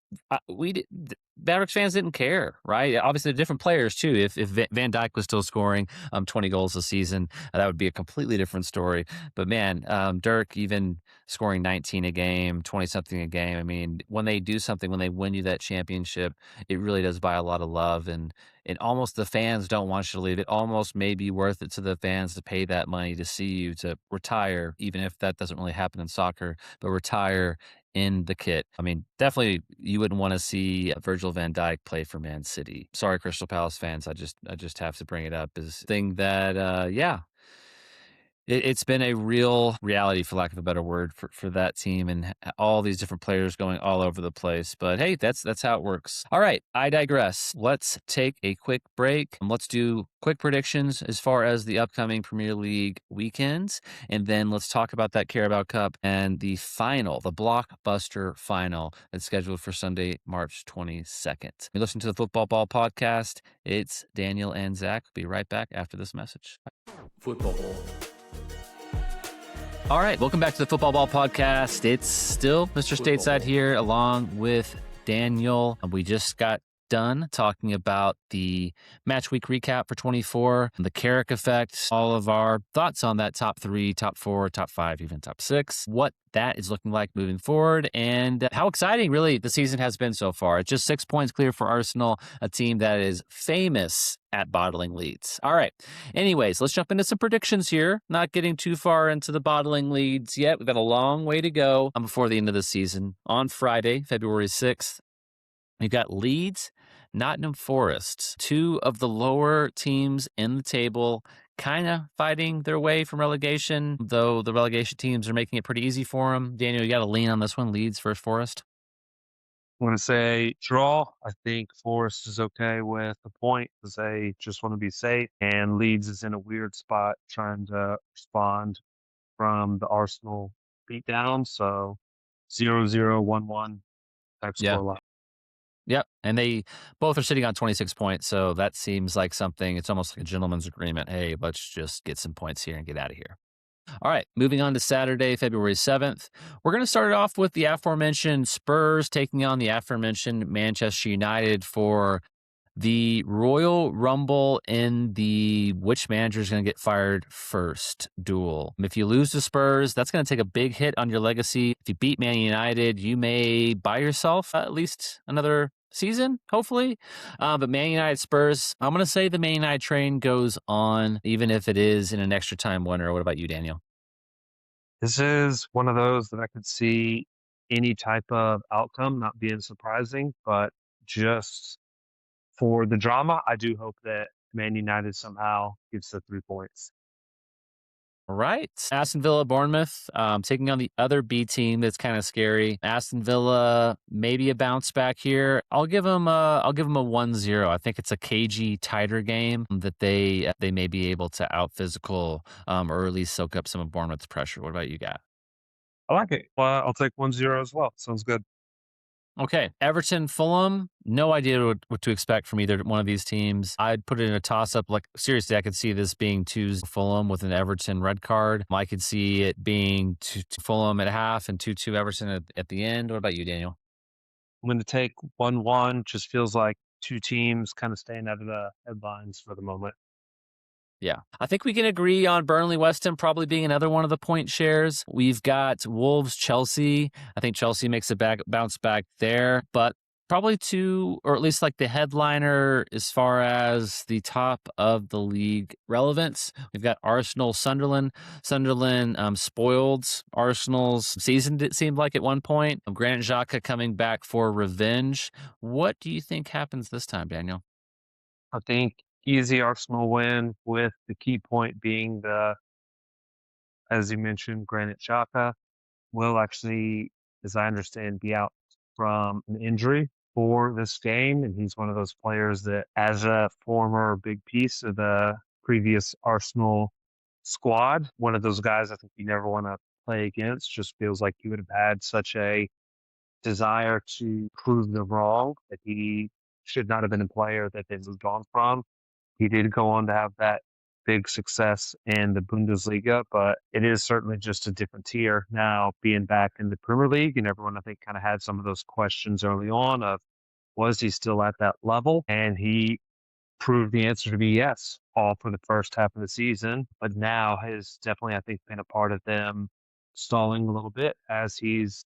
[SPEAKER 1] Mavericks fans didn't care, right? Obviously, they're different players too. If Van Dijk was still scoring 20 goals a season, that would be a completely different story. But man, Dirk even scoring 19 a game, 20 something a game. I mean, when they do something, when they win you that championship, it really does buy a lot of love, and almost the fans don't want you to leave. It almost may be worth it to the fans to pay that money to see you to retire, even if that doesn't really happen in soccer, but retire in the kit. I mean, definitely you wouldn't want to see Virgil van Dijk play for Man City. Sorry, Crystal Palace fans. I just have to bring it up as a thing that, yeah, it's been a real reality, for lack of a better word, for that team, and all these different players going all over the place. But hey, that's how it works. All right, I digress. Let's take a quick break. Let's do quick predictions as far as the upcoming Premier League weekends, and then let's talk about that Carabao Cup and the final, the blockbuster final that's scheduled for Sunday, March 22nd. You listen to the Football Ball podcast. It's Daniel and Zach. We'll be right back after this message.
[SPEAKER 2] Football Ball.
[SPEAKER 1] All right, welcome back to the Football Ball podcast. It's still Mr. Stateside here along with Daniel. We just got done talking about the Matchweek recap for 24, the Carrick effect, all of our thoughts on that top 3, top 4, top 5, even top 6, what that is looking like moving forward, and how exciting really the season has been so far. It's just 6 points clear for Arsenal, a team that is famous at bottling leads. All right. Anyways, let's jump into some predictions here. Not getting too far into the bottling leads yet. We've got a long way to go before the end of the season. On Friday, February 6th, we've got Leeds, Nottingham Forest, 2 of the lower teams in the table, kind of fighting their way from relegation, though the relegation teams are making it pretty easy for them. Daniel, you got to lean on this one, Leeds versus Forest.
[SPEAKER 3] I'm going to say draw. I think Forest is okay with the point because they just want to be safe. And Leeds is in a weird spot trying to respond from the Arsenal beatdown. So 0-0, 1-1 type scoreline.
[SPEAKER 1] Yep. And they both are sitting on 26 points. So that seems like something, it's almost like a gentleman's agreement. Hey, let's just get some points here and get out of here. All right, moving on to Saturday, February 7th. We're going to start it off with the aforementioned Spurs taking on the aforementioned Manchester United for the Royal Rumble in the which manager is going to get fired first duel. If you lose to Spurs, that's going to take a big hit on your legacy. If you beat Man United, you may buy yourself at least another season, hopefully. But Man United Spurs, I'm going to say the Man United train goes on, even if it is in an extra time winner. What about you, Daniel?
[SPEAKER 3] This is one of those that I could see any type of outcome not being surprising, but just for the drama, I do hope that Man United somehow gets the 3 points.
[SPEAKER 1] All right. Aston Villa, Bournemouth, taking on the other B team that's kind of scary. Aston Villa, maybe a bounce back here. I'll give them a 1-0. I think it's a cagey, tighter game that they may be able to out physical or at least soak up some of Bournemouth's pressure. What about you, guys?
[SPEAKER 3] I like it. Well, I'll take 1-0 as well. Sounds good.
[SPEAKER 1] Okay, Everton, Fulham, no idea what to expect from either one of these teams. I'd put it in a toss-up. Like, seriously, I could see this being 2 Fulham with an Everton red card. I could see it being 2 Fulham at half and 2-2 Everton at the end. What about you, Daniel?
[SPEAKER 3] I'm going to take 1-1. Just feels like 2 teams kind of staying out of the headlines for the moment.
[SPEAKER 1] Yeah. I think we can agree on Burnley, West Ham probably being another one of the point shares. We've got Wolves, Chelsea. I think Chelsea makes a bounce back there, but Probably two, or at least like the headliner as far as the top of the league relevance. We've got Arsenal, Sunderland. Sunderland spoiled Arsenal's season, it seemed like at one point. Granit Xhaka coming back for revenge. What do you think happens this time, Daniel?
[SPEAKER 3] I think easy Arsenal win with the key point being as you mentioned, Granit Xhaka will actually, as I understand, be out from an injury for this game. And he's one of those players that, as a former big piece of the previous Arsenal squad, one of those guys I think you never want to play against. Just feels like he would have had such a desire to prove them wrong that he should not have been a player that they moved on from. He did go on to have that big success in the Bundesliga, but it is certainly just a different tier now being back in the Premier League. And everyone, I think, kind of had some of those questions early on of was he still at that level? And he proved the answer to be yes, all for the first half of the season. But now has definitely, I think, been a part of them stalling a little bit as he's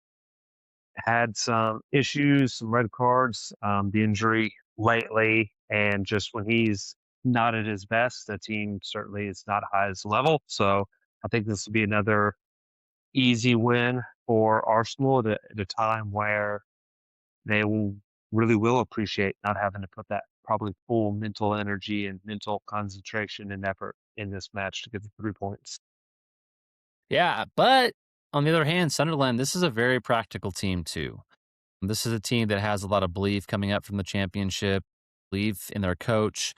[SPEAKER 3] had some issues, some red cards, the injury lately, and just when he's not at his best, the team certainly is not high as level. So I think this will be another easy win for Arsenal at a time where they will appreciate not having to put that probably full mental energy and mental concentration and effort in this match to get the 3 points.
[SPEAKER 1] Yeah, but on the other hand, Sunderland, this is a very practical team too. This is a team that has a lot of belief coming up from the championship, belief in their coach,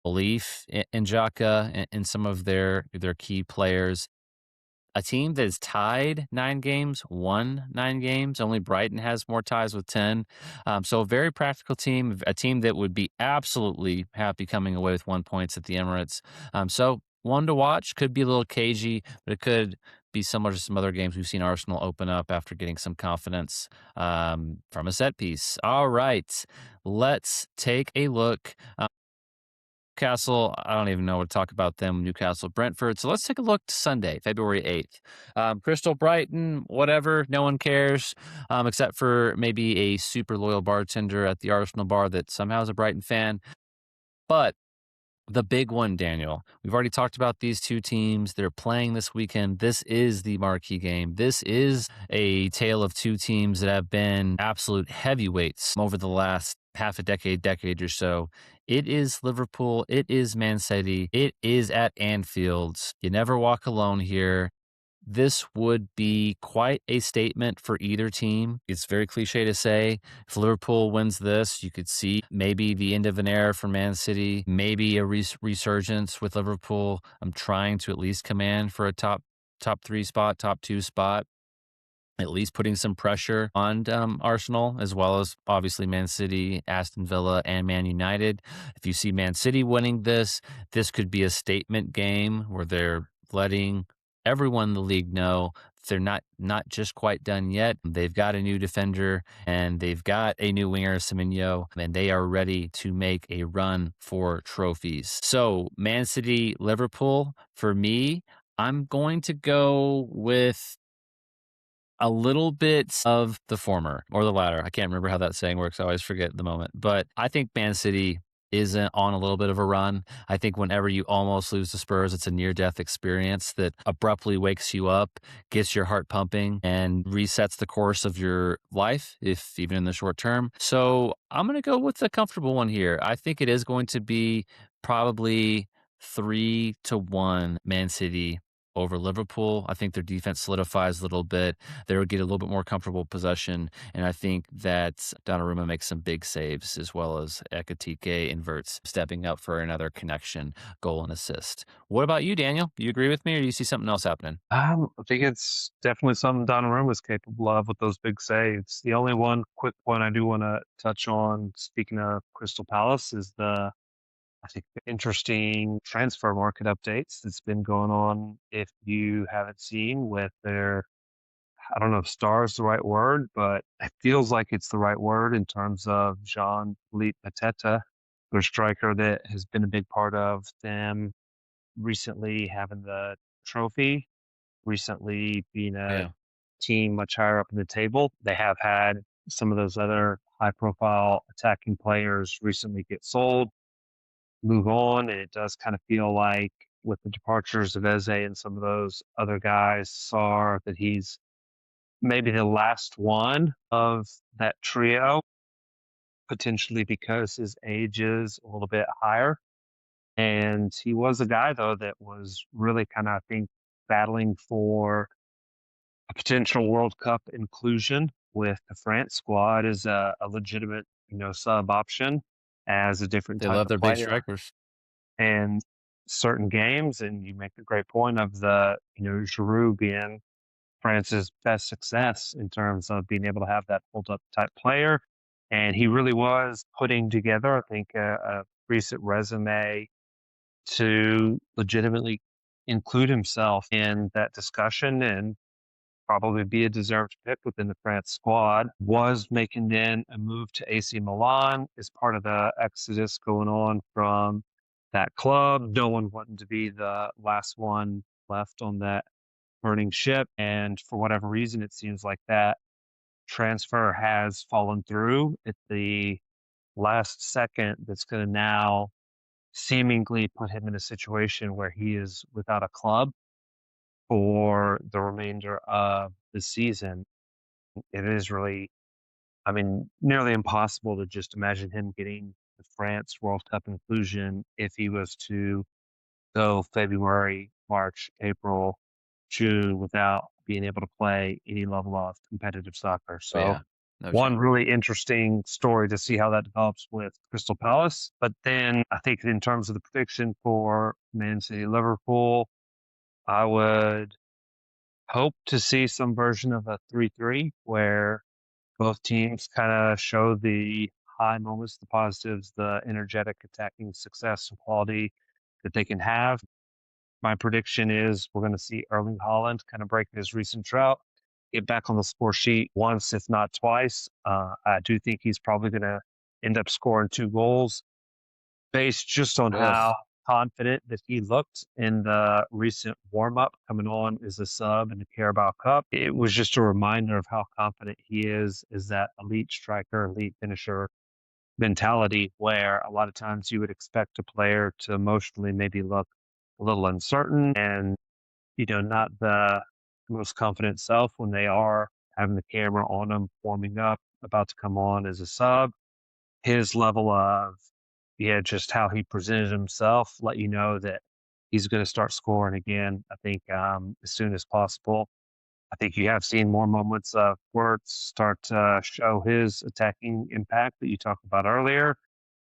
[SPEAKER 1] belief in Xhaka and some of their key players. A team that is tied 9 games, won 9 games. Only Brighton has more ties with 10. So a very practical team, a team that would be absolutely happy coming away with 1 points at the Emirates. So one to watch. Could be a little cagey, but it could be similar to some other games we've seen Arsenal open up after getting some confidence from a set piece. All right, let's take a look. Newcastle, I don't even know what to talk about them. Newcastle, Brentford. So let's take a look to Sunday, February 8th. Crystal Brighton, whatever, no one cares, except for maybe a super loyal bartender at the Arsenal bar that somehow is a Brighton fan. But the big one, Daniel. We've already talked about these two teams. They're playing this weekend. This is the marquee game. This is a tale of two teams that have been absolute heavyweights over the last half a decade or so. It is Liverpool. It is Man City. It is at Anfield. You never walk alone here. This would be quite a statement for either team. It's very cliche to say. If Liverpool wins this, you could see maybe the end of an era for Man City, maybe a resurgence with Liverpool. I'm trying to at least command for a top 3 spot, top 2 spot, at least putting some pressure on Arsenal, as well as obviously Man City, Aston Villa, and Man United. If you see Man City winning this, this could be a statement game where they're letting everyone in the league know they're not just quite done yet. They've got a new defender and they've got a new winger, Semenyo, and they are ready to make a run for trophies. So Man City, Liverpool, for me, I'm going to go with a little bit of the former or the latter. I can't remember how that saying works. I always forget at the moment. But I think Man City is on a little bit of a run. I think whenever you almost lose to Spurs, it's a near-death experience that abruptly wakes you up, gets your heart pumping, and resets the course of your life, if even in the short term. So I'm going to go with the comfortable one here. I think it is going to be probably 3-1 Man City over Liverpool. I think their defense solidifies a little bit. They'll get a little bit more comfortable possession, and I think that Donnarumma makes some big saves as well as Ekatike inverts, stepping up for another connection, goal, and assist. What about you, Daniel? Do you agree with me, or do you see something else happening?
[SPEAKER 3] I think it's definitely something Donnarumma is capable of with those big saves. The only one quick point I do want to touch on, speaking of Crystal Palace, is I think the interesting transfer market updates that's been going on. If you haven't seen with I don't know if star is the right word, but it feels like it's the right word in terms of Jean-Philippe Mateta, their striker that has been a big part of them recently having the trophy, recently being a
[SPEAKER 1] Yeah.
[SPEAKER 3] team much higher up in the table. They have had some of those other high profile attacking players recently get sold, move on. And it does kind of feel like with the departures of Eze and some of those other guys, Sar, that he's maybe the last one of that trio, potentially because his age is a little bit higher. And he was a guy, though, that was really kind of, I think, battling for a potential World Cup inclusion with the France squad as a legitimate, sub option as a different
[SPEAKER 1] They
[SPEAKER 3] type
[SPEAKER 1] love
[SPEAKER 3] of
[SPEAKER 1] their big
[SPEAKER 3] player.
[SPEAKER 1] strikers.
[SPEAKER 3] And certain games, and you make a great point of the, Giroud being France's best success in terms of being able to have that hold up type player. And he really was putting together, I think, a recent resume to legitimately include himself in that discussion and probably be a deserved pick within the France squad. Was making then a move to AC Milan as part of the exodus going on from that club. No one wanting to be the last one left on that burning ship. And for whatever reason, it seems like that transfer has fallen through at the last second. That's going to now seemingly put him in a situation where he is without a club for the remainder of the season. It is really, I mean, nearly impossible to just imagine him getting the France World Cup inclusion if he was to go February, March, April, June without being able to play any level of competitive soccer.
[SPEAKER 1] Oh,
[SPEAKER 3] So
[SPEAKER 1] yeah. No
[SPEAKER 3] one
[SPEAKER 1] chance.
[SPEAKER 3] really interesting story to see how that develops with Crystal Palace. But then I think in terms of the prediction for Man City Liverpool, I would hope to see some version of a 3-3 where both teams kind of show the high moments, the positives, the energetic attacking success and quality that they can have. My prediction is we're going to see Erling Haaland kind of break his recent drought, get back on the score sheet once, if not twice. I do think he's probably going to end up scoring 2 goals based just on how
[SPEAKER 1] Ugh.
[SPEAKER 3] confident that he looked in the recent warm up coming on as a sub in the Carabao Cup. It was just a reminder of how confident he is that elite striker, elite finisher mentality, where a lot of times you would expect a player to emotionally maybe look a little uncertain and, not the most confident self when they are having the camera on them, warming up, about to come on as a sub. His level of, yeah, just how he presented himself, let you know that he's going to start scoring again. I think as soon as possible. I think you have seen more moments of where it start to show his attacking impact that you talked about earlier.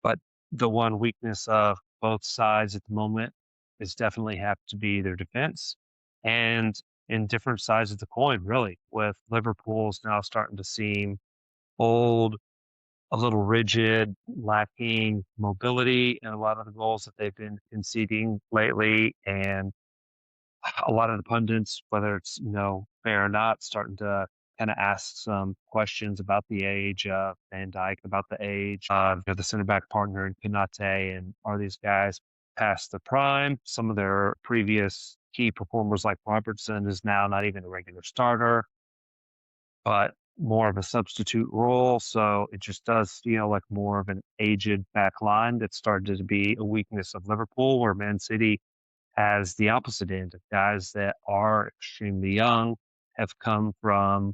[SPEAKER 3] But the one weakness of both sides at the moment is definitely have to be their defense and in different sides of the coin, really, with Liverpool's now starting to seem old, a little rigid, lacking mobility in a lot of the goals that they've been conceding lately. And a lot of the pundits, whether it's, fair or not, starting to kind of ask some questions about the age of Van Dijk, about the age of the center back partner in Konate, and are these guys past the prime? Some of their previous key performers, like Robertson, is now not even a regular starter, but more of a substitute role. So it just does feel like more of an aged back line that started to be a weakness of Liverpool, where Man City has the opposite end of guys that are extremely young, have come from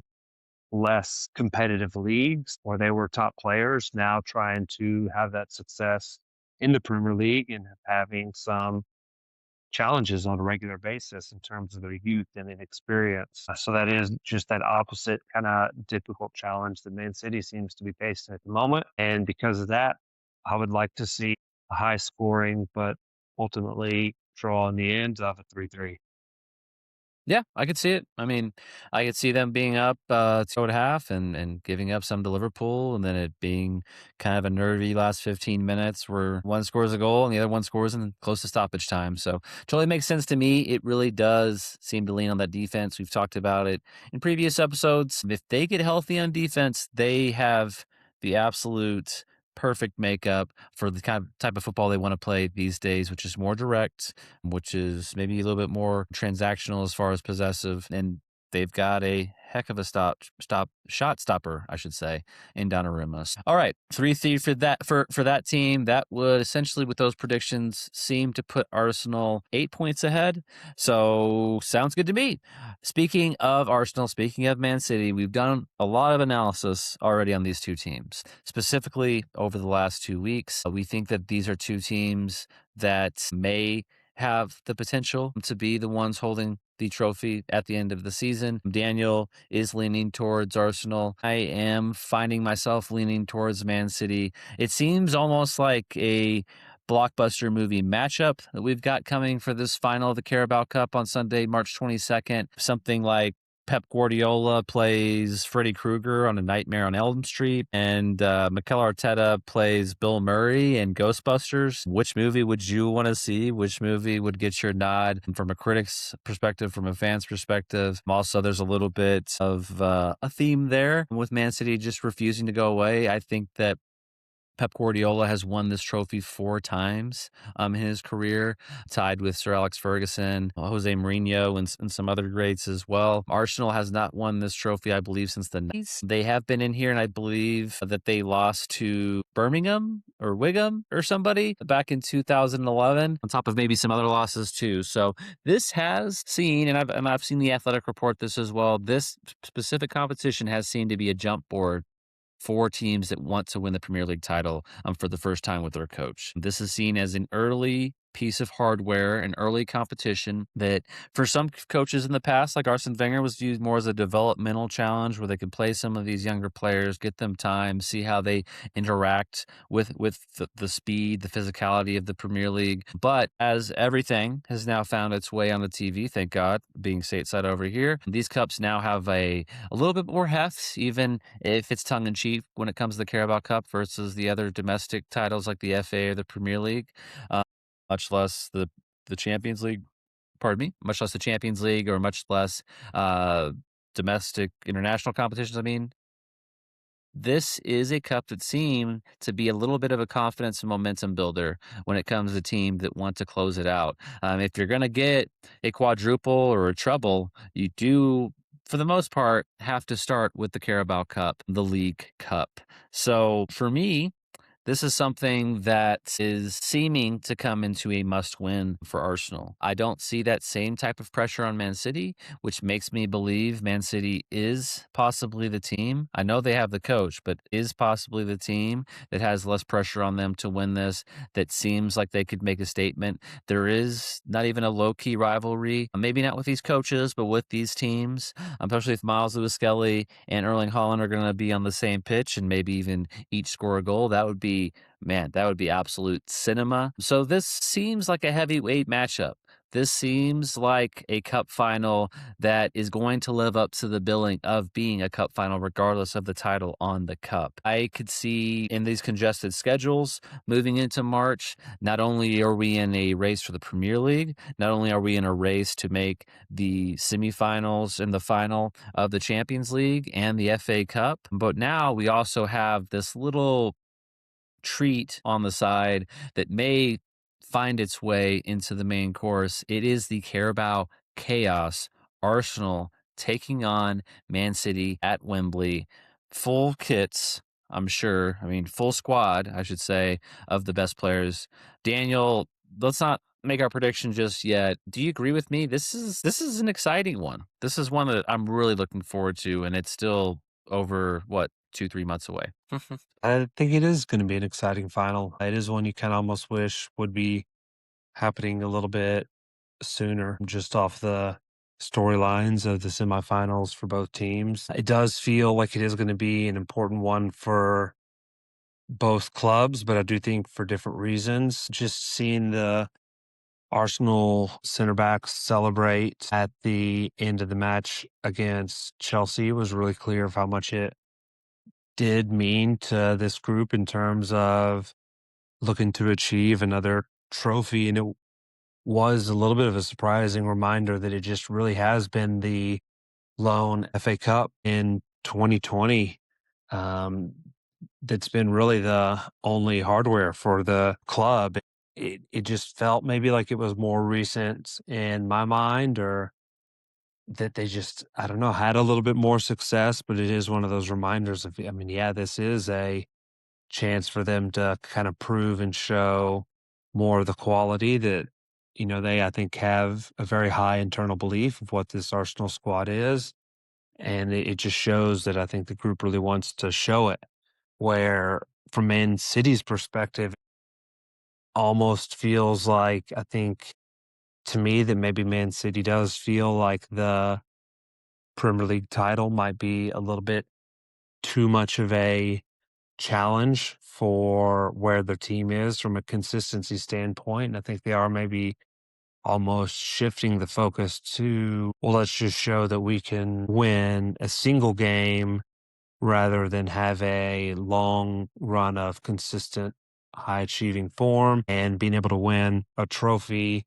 [SPEAKER 3] less competitive leagues where they were top players, now trying to have that success in the Premier League and having some challenges on a regular basis in terms of their youth and inexperience. So that is just that opposite kind of difficult challenge that Man City seems to be facing at the moment. And because of that, I would like to see a high scoring, but ultimately draw in the end of a 3-3.
[SPEAKER 1] Yeah, I could see it. I mean, I could see them being up 2 at half and giving up some to Liverpool, and then it being kind of a nervy last 15 minutes where one scores a goal and the other one scores in close to stoppage time. So totally makes sense to me. It really does seem to lean on that defense. We've talked about it in previous episodes. If they get healthy on defense, they have the absolute perfect makeup for the kind of type of football they want to play these days, which is more direct, which is maybe a little bit more transactional as far as possessive. And they've got a heck of a shot stopper, I should say, in Donnarumma. All right, 3-3 for that team. That would essentially, with those predictions, seem to put Arsenal 8 points ahead. So sounds good to me. Speaking of Arsenal, speaking of Man City, we've done a lot of analysis already on these two teams, specifically over the last 2 weeks. We think that these are two teams that may have the potential to be the ones holding the trophy at the end of the season. Daniel is leaning towards Arsenal. I am finding myself leaning towards Man City. It seems almost like a blockbuster movie matchup that we've got coming for this final of the Carabao Cup on Sunday, March 22nd. Something like Pep Guardiola plays Freddy Krueger on A Nightmare on Elm Street, and Mikel Arteta plays Bill Murray in Ghostbusters. Which movie would you want to see? Which movie would get your nod? And from a critic's perspective, from a fan's perspective, also there's a little bit of a theme there with Man City just refusing to go away. I think that Pep Guardiola has won this trophy 4 times in his career, tied with Sir Alex Ferguson, Jose Mourinho, and some other greats as well. Arsenal has not won this trophy, I believe, since the 90s. They have been in here, and I believe that they lost to Birmingham or Wigan or somebody back in 2011, on top of maybe some other losses too. So this has seen, and I've seen the Athletic report this as well, this specific competition has seemed to be a jump board for teams that want to win the Premier League title for the first time with their coach. This is seen as an early piece of hardware, an early competition that for some coaches in the past, like Arsene Wenger, was viewed more as a developmental challenge where they could play some of these younger players, get them time, see how they interact with the speed, the physicality of the Premier League. But as everything has now found its way on the TV, thank God, being stateside over here, these cups now have a little bit more heft, even if it's tongue-in-cheek when it comes to the Carabao Cup versus the other domestic titles like the FA or the Premier League, much less the Champions League. Pardon me, much less the Champions League or much less domestic international competitions. I mean, this is a cup that seemed to be a little bit of a confidence and momentum builder when it comes to teams that want to close it out. If you're going to get a quadruple or a treble, you do, for the most part, have to start with the Carabao Cup, the League Cup. So for me, this is something that is seeming to come into a must-win for Arsenal. I don't see that same type of pressure on Man City, which makes me believe Man City is possibly the team. I know they have the coach, but is possibly the team that has less pressure on them to win this, that seems like they could make a statement. There is not even a low-key rivalry, maybe not with these coaches, but with these teams, especially if Miles Lewis-Skelly and Erling Haaland are going to be on the same pitch and maybe even each score a goal. That would be absolute cinema. So this seems like a heavyweight matchup. This seems like a cup final that is going to live up to the billing of being a cup final, regardless of the title on the cup. I could see in these congested schedules moving into March, not only are we in a race for the Premier League, not only are we in a race to make the semifinals and the final of the Champions League and the FA Cup, but now we also have this little treat on the side that may find its way into the main course. It is the Carabao Chaos. Arsenal taking on Man City at Wembley. Full kits, I'm sure. I mean, full squad, I should say, of the best players. Daniel, let's not make our prediction just yet. Do you agree with me? This is an exciting one. This is one that I'm really looking forward to, and it's still over, 2-3 months away.
[SPEAKER 3] I think it is going to be an exciting final. It is one you kind of almost wish would be happening a little bit sooner, just off the storylines of the semifinals for both teams. It does feel like it is going to be an important one for both clubs, but I do think for different reasons. Just seeing the Arsenal center backs celebrate at the end of the match against Chelsea was really clear of how much it did mean to this group in terms of looking to achieve another trophy. And it was a little bit of a surprising reminder that it just really has been the lone FA Cup in 2020 that's been really the only hardware for the club. It just felt maybe like it was more recent in my mind, or that they just, I don't know, had a little bit more success, but it is one of those reminders of, I mean, yeah, this is a chance for them to kind of prove and show more of the quality that, they, I think, have a very high internal belief of what this Arsenal squad is. And it just shows that I think the group really wants to show it. Where, from Man City's perspective, almost feels like, I think, to me, that maybe Man City does feel like the Premier League title might be a little bit too much of a challenge for where their team is from a consistency standpoint. And I think they are maybe almost shifting the focus to, well, let's just show that we can win a single game rather than have a long run of consistent high achieving form. And being able to win a trophy,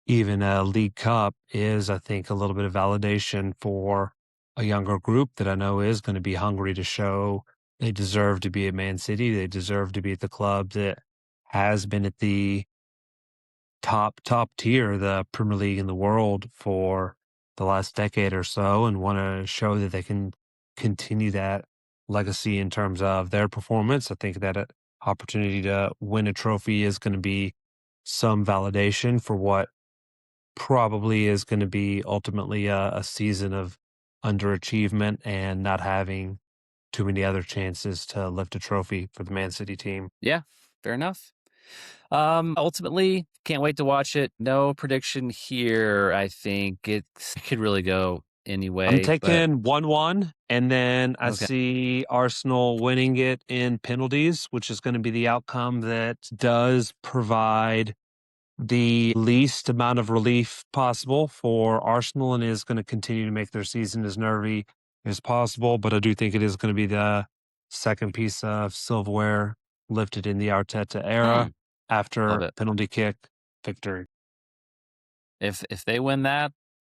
[SPEAKER 3] even a League Cup, is, I think, a little bit of validation for a younger group that I know is going to be hungry to show they deserve to be at Man City. They deserve to be at the club that has been at the top tier, the Premier League in the world for the last decade or so, and want to show that they can continue that legacy in terms of their performance. I think that opportunity to win a trophy is going to be some validation for what probably is going to be ultimately a season of underachievement and not having too many other chances to lift a trophy for the Man City team.
[SPEAKER 1] Yeah, fair enough. Ultimately, can't wait to watch it. No prediction here. I think it could really go anyway.
[SPEAKER 3] I'm
[SPEAKER 1] but
[SPEAKER 3] taking 1-1, and then I
[SPEAKER 1] Okay.
[SPEAKER 3] see Arsenal winning it in penalties, which is going to be the outcome that does provide the least amount of relief possible for Arsenal and is going to continue to make their season as nervy as possible. But I do think it is going to be the second piece of silverware lifted in the Arteta era
[SPEAKER 1] Love
[SPEAKER 3] after
[SPEAKER 1] it.
[SPEAKER 3] penalty kick victory.
[SPEAKER 1] If they win that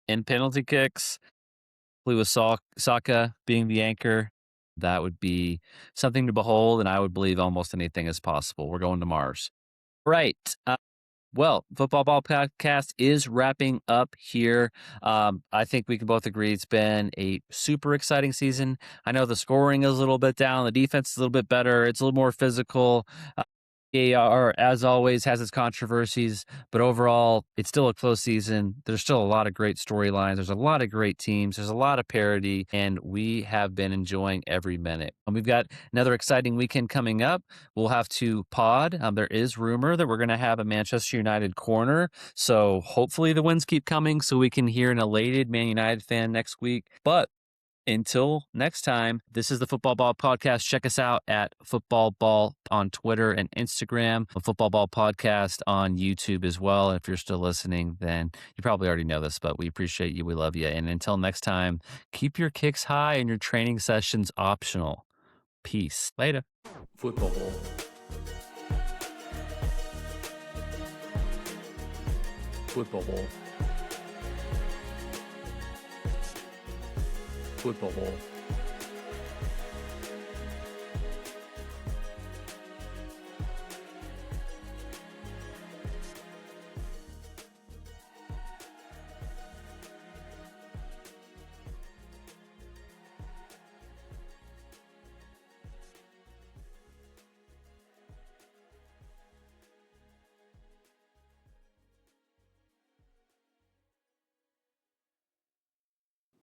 [SPEAKER 1] in penalty kicks, with Saka being the anchor, that would be something to behold, and I would believe almost anything is possible. We're going to Mars. Right. Well, Football Ball Podcast is wrapping up here. I think we can both agree it's been a super exciting season. I know the scoring is a little bit down. The defense is a little bit better. It's a little more physical. AR, as always, has its controversies, but overall, it's still a close season. There's still a lot of great storylines. There's a lot of great teams. There's a lot of parity, and we have been enjoying every minute. And we've got another exciting weekend coming up. We'll have to pod. There is rumor that we're going to have a Manchester United corner, so hopefully the wins keep coming so we can hear an elated Man United fan next week. But until next time, this is the Football Ball Podcast. Check us out at Football Ball on Twitter and Instagram, the Football Ball Podcast on YouTube as well. And if you're still listening, then you probably already know this, but we appreciate you. We love you. And until next time, keep your kicks high and your training sessions optional. Peace. Later.
[SPEAKER 2] Football Ball. Football Ball. Football Ball.